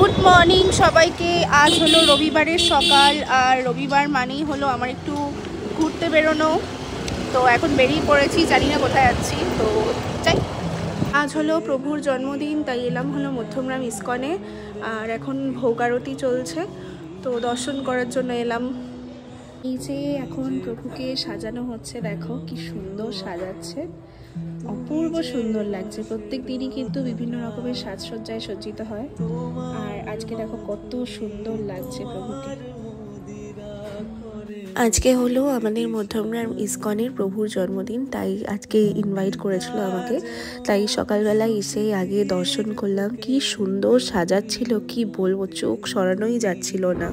Good morning সবাইকে। আজ হলো রবিবারের সকাল, আর রবিবার মানেই হলো আমার একটু ঘুরতে বেরোনো। তো এখন বেরিয়ে পড়েছি, জানি না কোথায় যাচ্ছি, তো যাই। আজ হলো প্রভুর জন্মদিন, তাই এলাম হলো মধ্যমগ্রাম ইস্কনে। আর এখন ভোগ আরতি চলছে, তো দর্শন করার জন্য এলাম। এই যে এখন প্রভুকে সাজানো হচ্ছে, দেখো কি সুন্দর সাজাচ্ছে, অপূর্ব সুন্দর লাগছে। প্রত্যেক দিনই কিন্তু বিভিন্ন রকমের সাজসজ্জায় সজ্জিত হয়, আর আজকে দেখো কত সুন্দর লাগছে প্রভুকে। আজকে হলো আমাদের মধ্যমগ্রাম ইস্কনের প্রভুর জন্মদিন, তাই আজকে ইনভাইট করেছিল আমাকে। তাই সকালবেলা এসে আগে দর্শন করলাম। কি সুন্দর সাজাচ্ছিল, কি বলবো, চোখ সরানোই যাচ্ছিল না।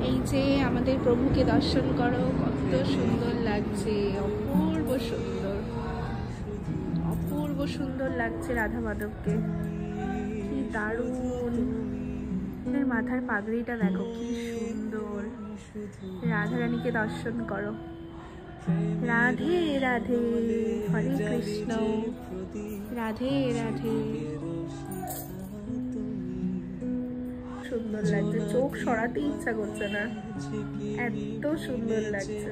এই যে আমাদের প্রভুকে দর্শন করো, কত সুন্দর লাগছে, অপূর্ব সুন্দর, অপূর্ব সুন্দর লাগছে রাধা মাধবকে, কি দারুণ। মাথার পাগড়িটা দেখো কি সুন্দর। রাধা রানীকে দর্শন করো। রাধে রাধে, হরে কৃষ্ণ, রাধে রাধে। সুন্দর লাগছে, চোখ সরাতে ইচ্ছা করছে না, এত সুন্দর লাগছে।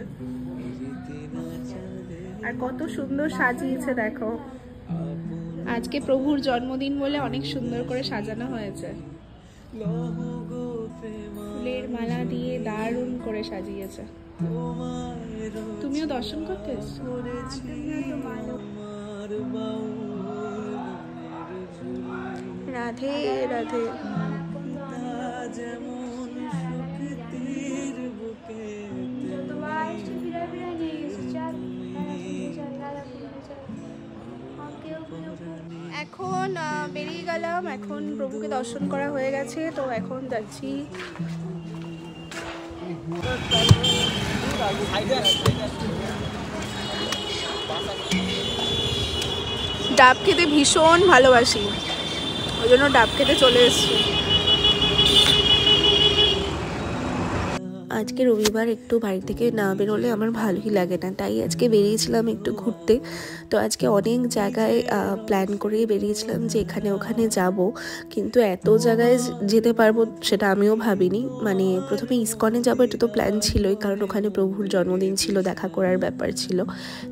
আর কত সুন্দর সাজিয়েছে দেখো। আজকে প্রভুর জন্মদিন বলে অনেক সুন্দর করে সাজানো হয়েছে, ফুলের মালা দিয়ে দারুণ করে সাজিয়েছে। তুমিও দর্শন করতে এসছো? রাধে রাধে। এখন বেরিয়ে গেলাম, এখন প্রভুকে দর্শন করা হয়ে গেছে, তো এখন যাচ্ছি। ডাব খেতে ভীষণ ভালোবাসি, ওই জন্য ডাব খেতে চলে এসেছি। আজকে রবিবার, একটু বাড়ি থেকে না বেরোলে আমার ভালোই লাগে না, তাই আজকে বেরিয়েছিলাম একটু ঘুরতে। তো আজকে অনেক জায়গায় প্ল্যান করে বেরিয়েছিলাম যে এখানে ওখানে যাব, কিন্তু এত জায়গায় যেতে পারবো সেটা আমিও ভাবিনি। মানে প্রথমে ইস্কনে যাবো এটা তো প্ল্যান ছিলই, কারণ ওখানে প্রভুর জন্মদিন ছিল, দেখা করার ব্যাপার ছিল।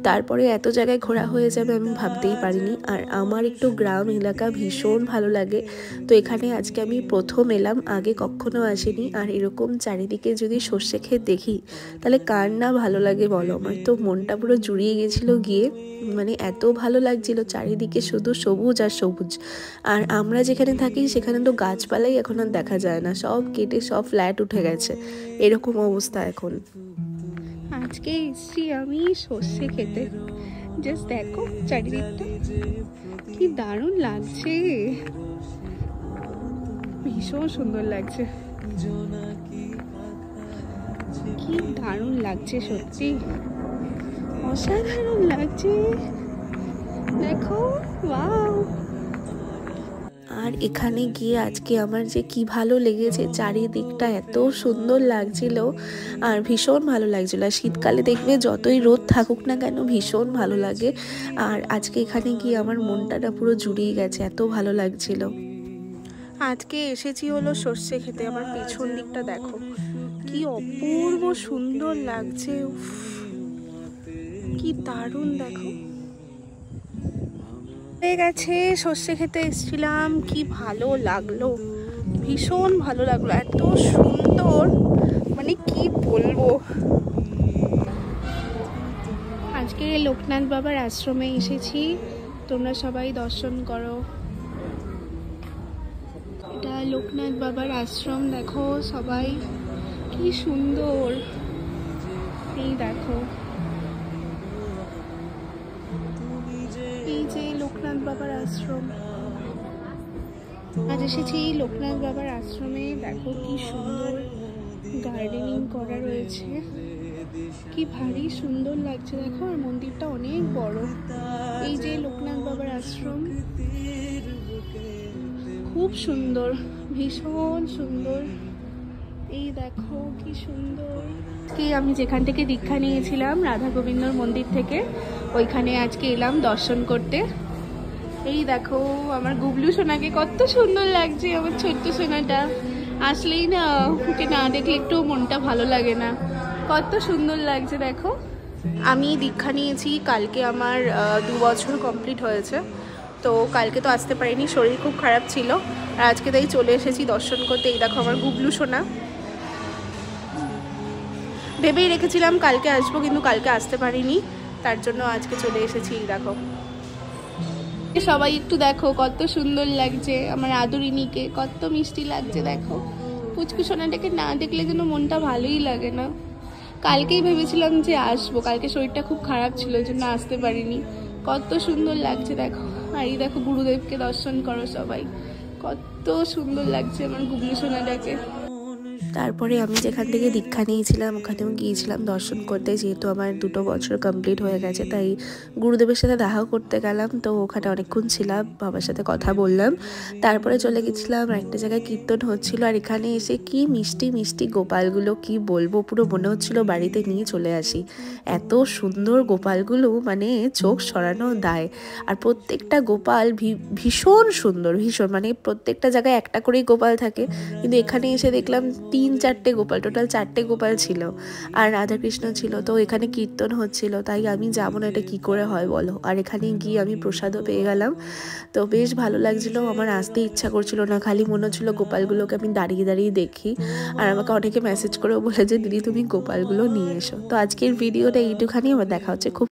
তারপরে এত জায়গায় ঘোরা হয়ে যাবে আমি ভাবতেই পারিনি। আর আমার একটু গ্রাম এলাকা ভীষণ ভালো লাগে, তো এখানে আজকে আমি প্রথম এলাম, আগে কখনো আসিনি। আর এরকম চারিদিকে যদি সর্ষে ক্ষেত দেখি তাহলে কার না ভালো লাগে বলো। আমার তো মনটা পুরো জুড়িয়ে গেছিল গিয়ে, মানে এত ভালো লাগছিল, চারিদিকে শুধু সবুজ আর সবুজ। আর আমরা যেখানে থাকি সেখানে তো গাছপালাই এখন আর দেখা যায় না, সব কেটে সব ফ্ল্যাট উঠে গেছে, এরকম অবস্থা এখন। আজকে এসছি আমি সর্ষে খেতে, জাস্ট দেখো চারিদিকটা কি দারুণ লাগছে, ভীষণ সুন্দর লাগছে, কি দারুণ লাগছে, সত্যি অসাধারণ লাগছে, দেখো ওয়াও। আর এখানে গিয়ে আজকে আমার যে কি ভালো লেগেছে, চারিদিকটা এত সুন্দর লাগছিল আর ভীষণ ভালো লাগছিল। আর শীতকালে দেখবে যতই রোদ থাকুক না কেন ভীষণ ভালো লাগে। আর আজকে এখানে গিয়ে আমার মনটা পুরো জুড়িয়ে গেছে, এত ভালো লাগছিল। আজকে এসেছি হলো সর্ষে খেতে। আমার পেছন দিকটা দেখো কি অপূর্ব সুন্দর লাগছে, কি দারুণ দেখো। হয়ে গেছে, সর্ষে খেতে এসেছিলাম, কি ভালো লাগলো, ভীষণ ভালো লাগলো, এত সুন্দর, মানে কি বলবো। আজকে লোকনাথ বাবার আশ্রমে এসেছি, তোমরা সবাই দর্শন করো। এটা লোকনাথ বাবার আশ্রম, দেখো সবাই কি সুন্দর, এই দেখো, এই যে লোকনাথ বাবার আশ্রম। আজ এসেছি লোকনাথ বাবার আশ্রমে, দেখো কি সুন্দর গার্ডেনিং করা রয়েছে, কি ভারী সুন্দর লাগছে দেখো। আর মন্দিরটা অনেক বড়। এই যে লোকনাথ বাবার আশ্রম, খুব সুন্দর, ভীষণ সুন্দর, এই দেখো কি সুন্দর। কি আমি যেখান থেকে দীক্ষা নিয়েছিলাম রাধা গোবিন্দর মন্দির থেকে, ওইখানে আজকে এলাম দর্শন করতে। এই দেখো আমার গুবলু সোনাকে কত সুন্দর লাগছে, আমার ছোট্ট সোনাটা। আসলেই না ওকে না দেখলে একটু মনটা ভালো লাগে না, কত সুন্দর লাগছে দেখো। আমি দীক্ষা নিয়েছি কালকে, আমার 2 বছর কমপ্লিট হয়েছে। তো কালকে তো আসতে পারিনি, শরীর খুব খারাপ ছিল, আর আজকে তাই চলে এসেছি দর্শন করতে। এই দেখো আমার গুবলু সোনা। ভেবেই রেখেছিলাম কালকে আসবো, কিন্তু কালকে আসতে পারিনি, তার জন্য আজকে চলে এসেছি। দেখো সবাই একটু দেখো কত সুন্দর লাগছে আমার আদরিনীকে, কত মিষ্টি লাগছে দেখো। পুচকু সোনাটাকে না দেখলে যেন মনটা ভালোই লাগে না। কালকেই ভেবেছিলাম যে আসবো, কালকে শরীরটা খুব খারাপ ছিল, ওই জন্য আসতে পারিনি। কত সুন্দর লাগছে দেখো। আর এই দেখো গুরুদেবকে দর্শন করো সবাই, কত সুন্দর লাগছে আমার গুবলু সোনাটাকে। তারপরে আমি যেখান থেকে দীক্ষা নিয়েছিলাম ওখানেও গিয়েছিলাম দর্শন করতে, যেহেতু আমার 2 বছর কমপ্লিট হয়ে গেছে, তাই গুরুদেবের সাথে দেখা করতে গেলাম। তো ওখানে অনেকক্ষণ ছিলাম, বাবার সাথে কথা বললাম, তারপরে চলে গেছিলাম একটা জায়গায় কীর্তন হচ্ছিল। আর এখানে এসে কি মিষ্টি মিষ্টি গোপালগুলো, কি বলবো, পুরো মনে হচ্ছিল বাড়িতে নিয়ে চলে আসি। এত সুন্দর গোপালগুলো, মানে চোখ সরানো দায়। আর প্রত্যেকটা গোপাল ভীষণ সুন্দর, ভীষণ, মানে প্রত্যেকটা জায়গায় একটা করেই গোপাল থাকে, কিন্তু এখানে এসে দেখলাম 3-4টে গোপাল, টোটাল 4টে গোপাল ছিল, আর রাধাকৃষ্ণ ছিল। তো এখানে কীর্তন হচ্ছিল, তাই আমি যাবো না, এটা কী করে হয় বলো। আর এখানে গিয়ে আমি প্রসাদও পেয়ে গেলাম, তো বেশ ভালো লাগছিলো। আমার আসতে ইচ্ছা করছিল না, খালি মনে হচ্ছিলো গোপালগুলোকে আমি দাঁড়িয়ে দাঁড়িয়ে দেখি। আর আমাকে অনেকে মেসেজ করেও বলে যে দিদি তুমি গোপালগুলো নিয়ে এসো। তো আজকের ভিডিওটা এইটুখানি, আমার দেখা হচ্ছে খুব